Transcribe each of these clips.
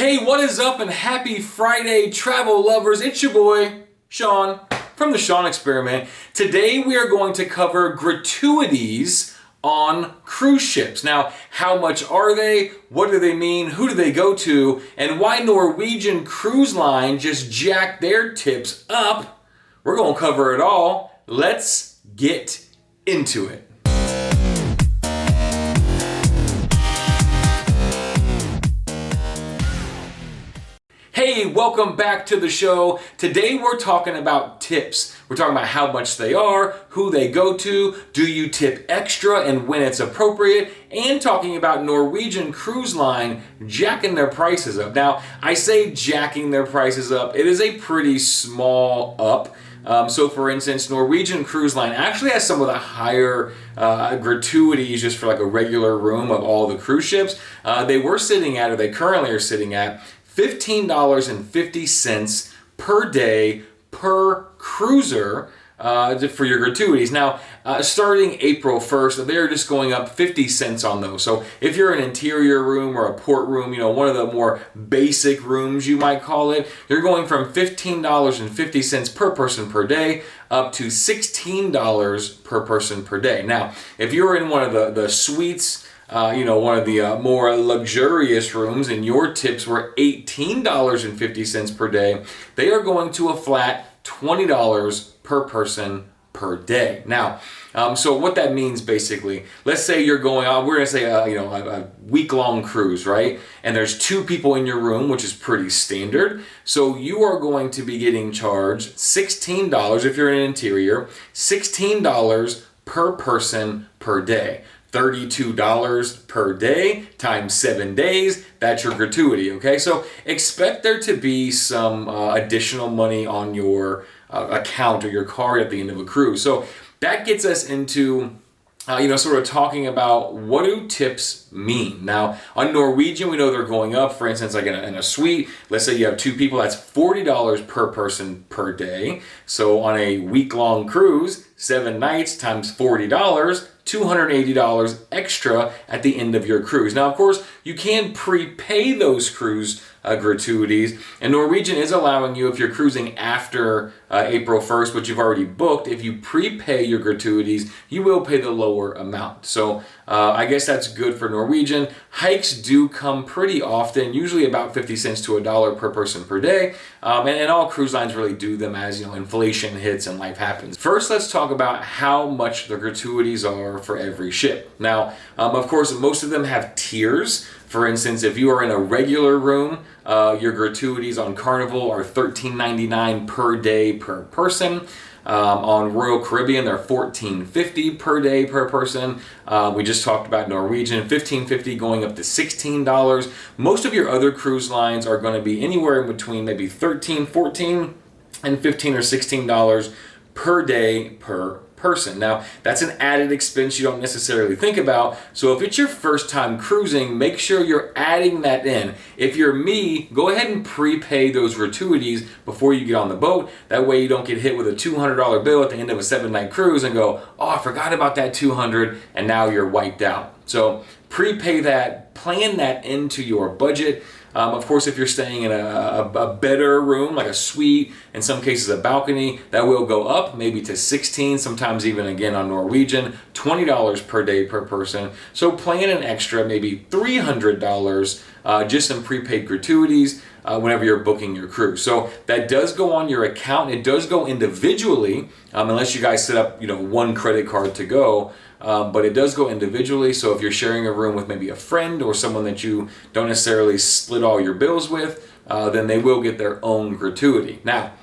Hey, what is up and happy Friday, travel lovers. It's your boy, Sean, from the Sean Experiment. Today we are going to cover gratuities on cruise ships. Now, how much are they? What do they mean? Who do they go to? And why Norwegian Cruise Line just jacked their tips up? We're going to cover it all. Let's get into it. Hey, welcome back to the show. Today we're talking about tips. We're talking about how much they are, who they go to, do you tip extra and when it's appropriate, and talking about Norwegian Cruise Line jacking their prices up. Now, I say jacking their prices up. It is a pretty small up. So for instance, Norwegian Cruise Line actually has some of the higher gratuities just for like a regular room of all the cruise ships. They currently are sitting at $15.50 per day per cruiser for your gratuities. Now, starting April 1st, they're just going up 50 cents on those. So if you're an interior room or a port room, one of the more basic rooms you might call it, you're going from $15.50 per person per day up to $16 per person per day. Now, if you're in one of the suites, one of the more luxurious rooms and your tips were $18.50 per day, they are going to a flat $20 per person per day. Now, so what that means basically, let's say you're going on, we're going to say a week-long cruise, right? And there's 2 people in your room, which is pretty standard. So you are going to be getting charged $16 if you're in an interior, $16 per person per day. $32 per day times 7 days, that's your gratuity, okay? So expect there to be some additional money on your account or your card at the end of a cruise. So that gets us into sort of talking about what do tips mean. Now, on Norwegian, we know they're going up. For instance, like in a suite, let's say you have 2 people, that's $40 per person per day. So on a week-long cruise, 7 nights times $40, $280 extra at the end of your cruise. Now, of course, you can prepay those cruise gratuities, and Norwegian is allowing you, if you're cruising after April 1st, which you've already booked, if you prepay your gratuities, you will pay the lower amount. So I guess that's good for Norwegian. Hikes do come pretty often, usually about 50 cents to $1 per person per day, and all cruise lines really do them as inflation hits and life happens. First, let's talk about how much the gratuities are for every ship. Now, of course, most of them have tiers. For instance, if you are in a regular room, your gratuities on Carnival are $13.99 per day per person. On Royal Caribbean, they're $14.50 per day per person. We just talked about Norwegian, $15.50 going up to $16. Most of your other cruise lines are going to be anywhere in between maybe $13, $14, and $15 or $16 per day per person. Now, that's an added expense you don't necessarily think about. So if it's your first time cruising, make sure you're adding that in. If you're me, go ahead and prepay those gratuities before you get on the boat. That way you don't get hit with a $200 bill at the end of a 7-night cruise and go, oh, I forgot about that $200, and now you're wiped out. So prepay that, plan that into your budget. Of course, if you're staying in a better room, like a suite, in some cases a balcony, that will go up maybe to $16, sometimes even again on Norwegian, $20 per day per person. So plan an extra, maybe $300 just in prepaid gratuities whenever you're booking your cruise. So that does go on your account. It does go individually, unless you guys set up one credit card to go. But it does go individually, so if you're sharing a room with maybe a friend or someone that you don't necessarily split all your bills with, then they will get their own gratuity. Now,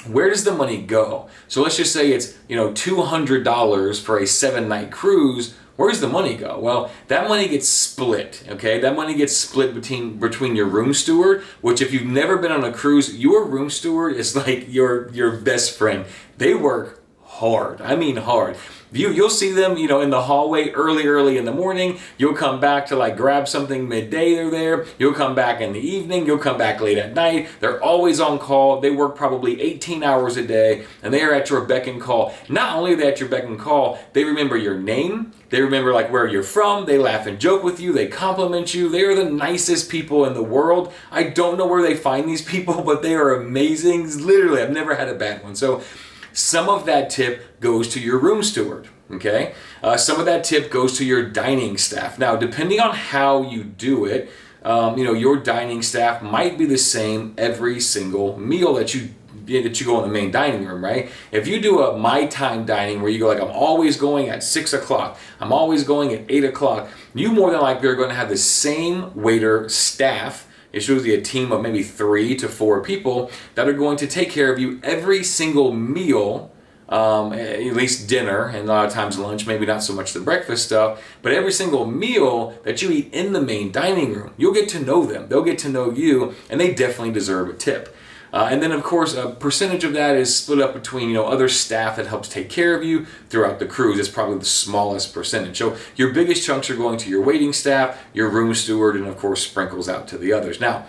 where does the money go? So let's just say it's $200 for a 7-night cruise. Where does the money go? Well, that money gets split, okay? That money gets split between your room steward, which if you've never been on a cruise, your room steward is like your best friend. They work hard. I mean hard. You'll see them, in the hallway early in the morning. You'll come back to like grab something midday, they're there. You'll come back in the evening. You'll come back late at night. They're always on call. They work probably 18 hours a day, and they are at your beck and call. Not only are they at your beck and call, they remember your name. They remember like where you're from. They laugh and joke with you. They compliment you. They are the nicest people in the world. I don't know where they find these people, but they are amazing. Literally, I've never had a bad one. So some of that tip goes to your room steward, okay? Some of that tip goes to your dining staff. Now, depending on how you do it, your dining staff might be the same every single meal that you go in the main dining room, right? If you do a my time dining where you go like, I'm always going at 6 o'clock, I'm always going at 8 o'clock, you more than likely are going to have the same waiter staff. It's usually a team of maybe 3 to 4 people that are going to take care of you every single meal, at least dinner, and a lot of times lunch, maybe not so much the breakfast stuff, but every single meal that you eat in the main dining room. You'll get to know them. They'll get to know you, and they definitely deserve a tip. And then, of course, a percentage of that is split up between other staff that helps take care of you throughout the cruise. It's probably the smallest percentage. So your biggest chunks are going to your waiting staff, your room steward, and of course sprinkles out to the others. Now,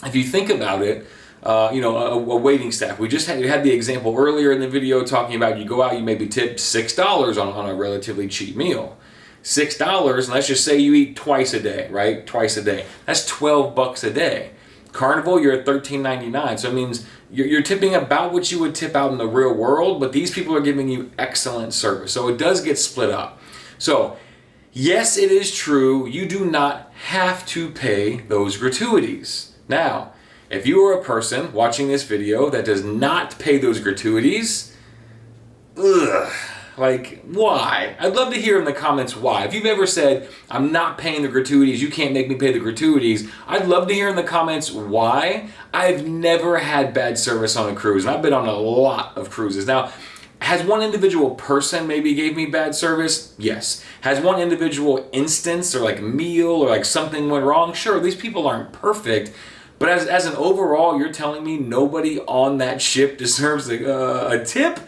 if you think about it, a waiting staff. We just had the example earlier in the video talking about you go out, you maybe tip $6 on a relatively cheap meal. $6, and let's just say you eat twice a day, right? Twice a day. That's $12 a day. Carnival, you're at $13.99, so it means you're tipping about what you would tip out in the real world, but these people are giving you excellent service, so it does get split up. So, yes, it is true, you do not have to pay those gratuities. Now, if you are a person watching this video that does not pay those gratuities, why? I'd love to hear in the comments why. If you've ever said, I'm not paying the gratuities, you can't make me pay the gratuities, I'd love to hear in the comments why. I've never had bad service on a cruise, and I've been on a lot of cruises. Now, has one individual person maybe gave me bad service? Yes. Has one individual instance or meal or something went wrong? Sure, these people aren't perfect. But as an overall, you're telling me nobody on that ship deserves a tip?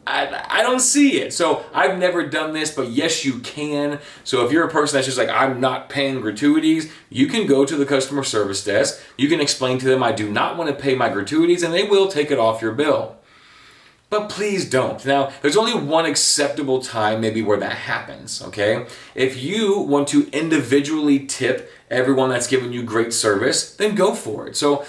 I don't see it. So I've never done this, but yes, you can. So if you're a person that's just I'm not paying gratuities, you can go to the customer service desk. You can explain to them, I do not want to pay my gratuities, and they will take it off your bill. But please don't. Now, there's only one acceptable time maybe where that happens, okay? If you want to individually tip everyone that's given you great service, then go for it. So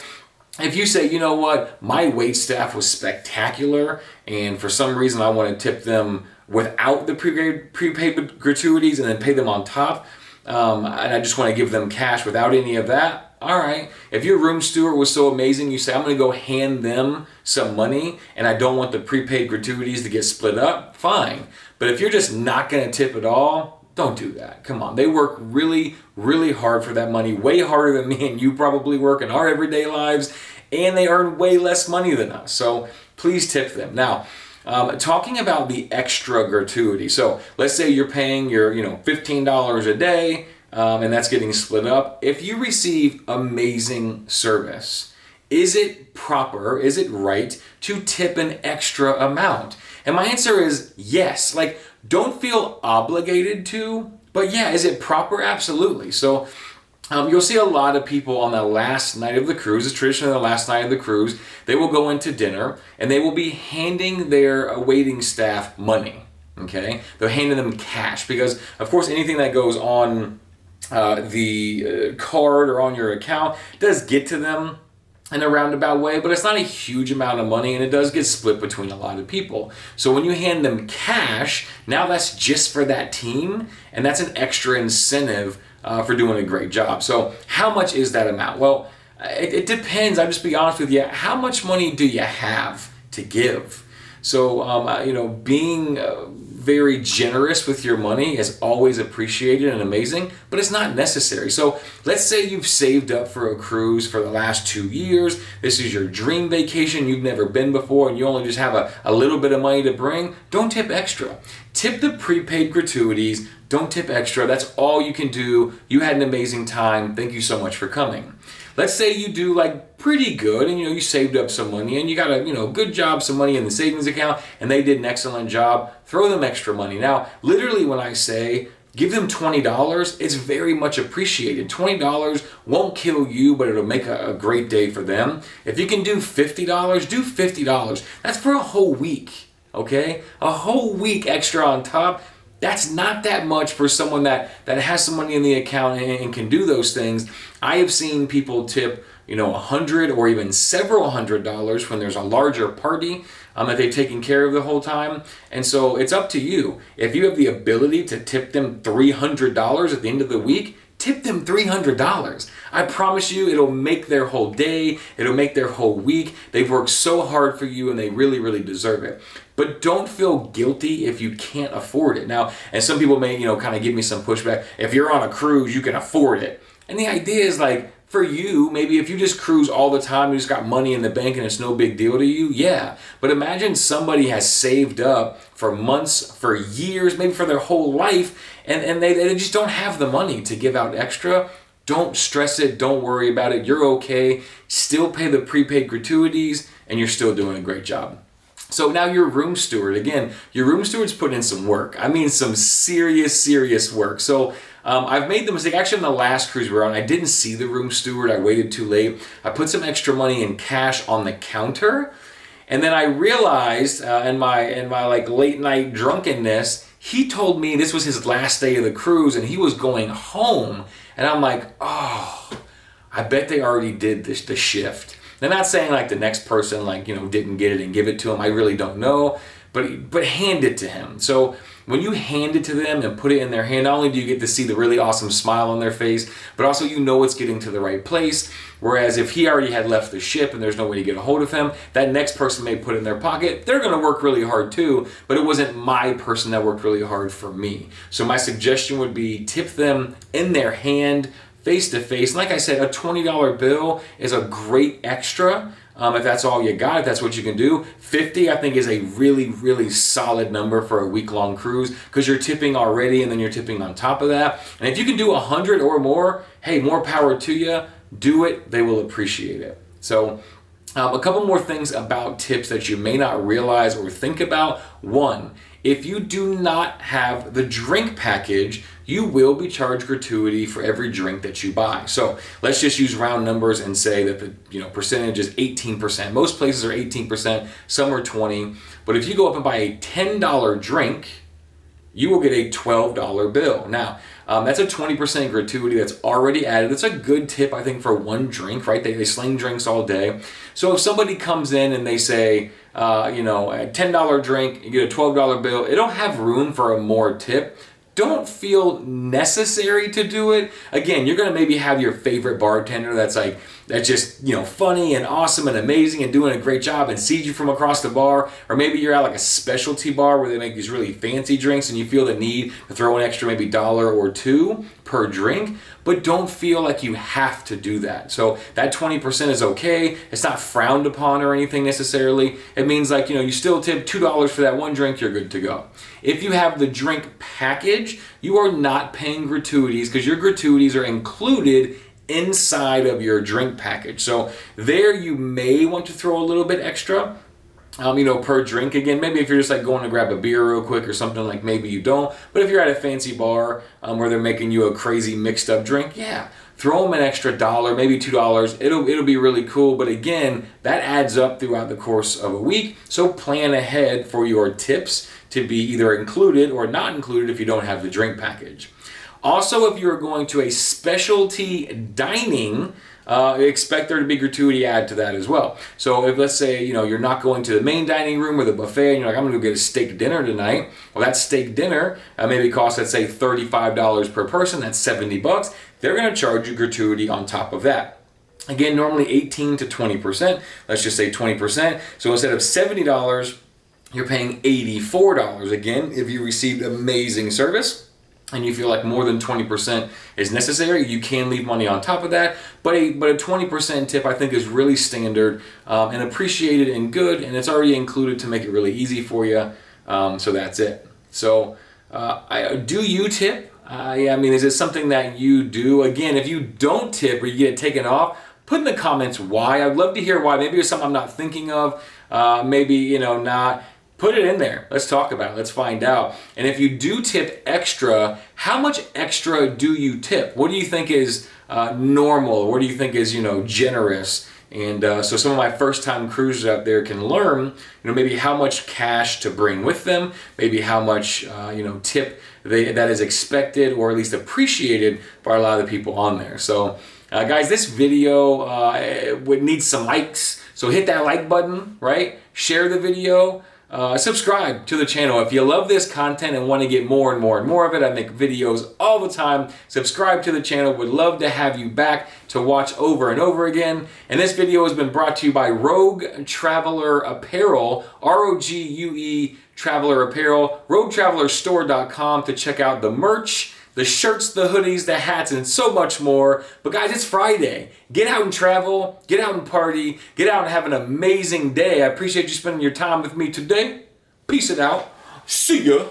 if you say, you know what, my wait staff was spectacular, and for some reason I want to tip them without the prepaid gratuities and then pay them on top, and I just want to give them cash without any of that, all right. If your room steward was so amazing, you say, I'm going to go hand them some money, and I don't want the prepaid gratuities to get split up, fine. But if you're just not going to tip at all, don't do that. Come on. They work really, really hard for that money, way harder than me and you probably work in our everyday lives, and they earn way less money than us. So please tip them. Now, talking about the extra gratuity. So let's say you're paying your $15 a day, and that's getting split up. If you receive amazing service, is it proper, is it right to tip an extra amount? And my answer is yes. Don't feel obligated to, but yeah, is it proper? Absolutely. So you'll see a lot of people on the last night of the cruise, it's traditionally the last night of the cruise, they will go into dinner and they will be handing their waiting staff money, okay? They're handing them cash because, of course, anything that goes on the card or on your account does get to them in a roundabout way, but it's not a huge amount of money, and it does get split between a lot of people. So when you hand them cash, now that's just for that team, and that's an extra incentive for doing a great job. So how much is that amount? Well, it depends. I'll just be honest with you. How much money do you have to give? So, being very generous with your money is always appreciated and amazing, but it's not necessary. So let's say you've saved up for a cruise for the last 2 years. This is your dream vacation. You've never been before, and you only just have a little bit of money to bring. Don't tip extra. Tip the prepaid gratuities. Don't tip extra. That's all you can do. You had an amazing time. Thank you so much for coming. let's say you do like pretty good and you saved up some money and you got a good job, some money in the savings account, and they did an excellent job. Throw them extra money. Now, literally when I say give them $20, it's very much appreciated. $20 won't kill you, but it'll make a great day for them. If you can do $50, do $50. That's for a whole week, okay? A whole week extra on top. That's not that much for someone that has some money in the account and can do those things. I have seen people tip, $100 or even several $100s when there's a larger party that they've taken care of the whole time. And so it's up to you. If you have the ability to tip them $300 at the end of the week, tip them $300. I promise you it'll make their whole day. It'll make their whole week. They've worked so hard for you and they really, really deserve it. But don't feel guilty if you can't afford it. Now, and some people may, kind of give me some pushback. If you're on a cruise, you can afford it. And the idea is like, for you, maybe if you just cruise all the time, you just got money in the bank and it's no big deal to you, yeah. But imagine somebody has saved up for months, for years, maybe for their whole life, and they just don't have the money to give out extra. Don't stress it. Don't worry about it. You're okay. Still pay the prepaid gratuities, and you're still doing a great job. So now your room steward, again, your room steward's put in some work. I mean some serious work. So I've made the mistake, actually on the last cruise we were on, I didn't see the room steward, I waited too late. I put some extra money in cash on the counter, and then I realized in my like late night drunkenness, he told me this was his last day of the cruise and he was going home. And I'm like, oh, I bet they already did the shift. They're not saying like the next person didn't get it and give it to him. I really don't know, but hand it to him. So when you hand it to them and put it in their hand, not only do you get to see the really awesome smile on their face, but also it's getting to the right place. Whereas if he already had left the ship and there's no way to get a hold of him, that next person may put it in their pocket. They're going to work really hard too, but it wasn't my person that worked really hard for me. So my suggestion would be tip them in their hand, face to face. Like I said, a $20 bill is a great extra. If that's all you got, if that's what you can do. 50, I think, is a really, really solid number for a week-long cruise because you're tipping already and then you're tipping on top of that. And if you can do 100 or more, hey, more power to you. Do it. They will appreciate it. So a couple more things about tips that you may not realize or think about. One, if you do not have the drink package, you will be charged gratuity for every drink that you buy. So let's just use round numbers and say that the percentage is 18%. Most places are 18%, some are 20%. But if you go up and buy a $10 drink, you will get a $12 bill. Now, that's a 20% gratuity that's already added. That's a good tip, I think, for one drink, right? They sling drinks all day. So if somebody comes in and they say, a $10 drink, you get a $12 bill, it'll have room for a more tip. Don't feel necessary to do it. Again, you're gonna maybe have your favorite bartender that's just funny and awesome and amazing and doing a great job and sees you from across the bar, or maybe you're at like a specialty bar where they make these really fancy drinks and you feel the need to throw an extra maybe $1 or $2 per drink, but don't feel like you have to do that. So that 20% is okay. It's not frowned upon or anything necessarily. It means you still tip $2 for that one drink, you're good to go. If you have the drink package, you are not paying gratuities because your gratuities are included inside of your drink package. So there you may want to throw a little bit extra, per drink. Again, maybe if you're just going to grab a beer real quick or something, maybe you don't. But if you're at a fancy bar where they're making you a crazy mixed up drink, yeah, throw them an extra $1, maybe $2. It'll be really cool. But again, that adds up throughout the course of a week. So plan ahead for your tips to be either included or not included if you don't have the drink package. Also, if you're going to a specialty dining, expect there to be gratuity add to that as well. So if, let's say, you're not going to the main dining room or the buffet and you're like, I'm going to go get a steak dinner tonight. Well, that steak dinner maybe costs, let's say, $35 per person. That's $70. They're going to charge you gratuity on top of that. Again, normally 18 to 20%. Let's just say 20%. So instead of $70, you're paying $84. Again, if you received amazing service and you feel like more than 20% is necessary, you can leave money on top of that. But a 20% tip, I think, is really standard and appreciated and good, and it's already included to make it really easy for you. So that's it. So do you tip? Is it something that you do? Again, if you don't tip or you get it taken off, put in the comments why. I'd love to hear why. Maybe it's something I'm not thinking of. Maybe, you know, not. Put it in there. Let's talk about it. Let's find out. And if you do tip extra, how much extra do you tip? What do you think is normal? What do you think is, you know, generous? And so some of my first-time cruisers out there can learn, you know, maybe how much cash to bring with them, maybe how much, you know, tip that is expected or at least appreciated by a lot of the people on there. So, guys, this video would need some likes. So hit that like button, right? Share the video. Subscribe to the channel. If you love this content and want to get more and more and more of it, I make videos all the time. Subscribe to the channel. Would love to have you back to watch over and over again. And this video has been brought to you by Rogue Traveler Apparel, ROGUE Traveler Apparel, roguetravelerstore.com to check out the merch, the shirts, the hoodies, the hats, and so much more. But guys, it's Friday. Get out and travel, get out and party, get out and have an amazing day. I appreciate you spending your time with me today. Peace it out. See ya.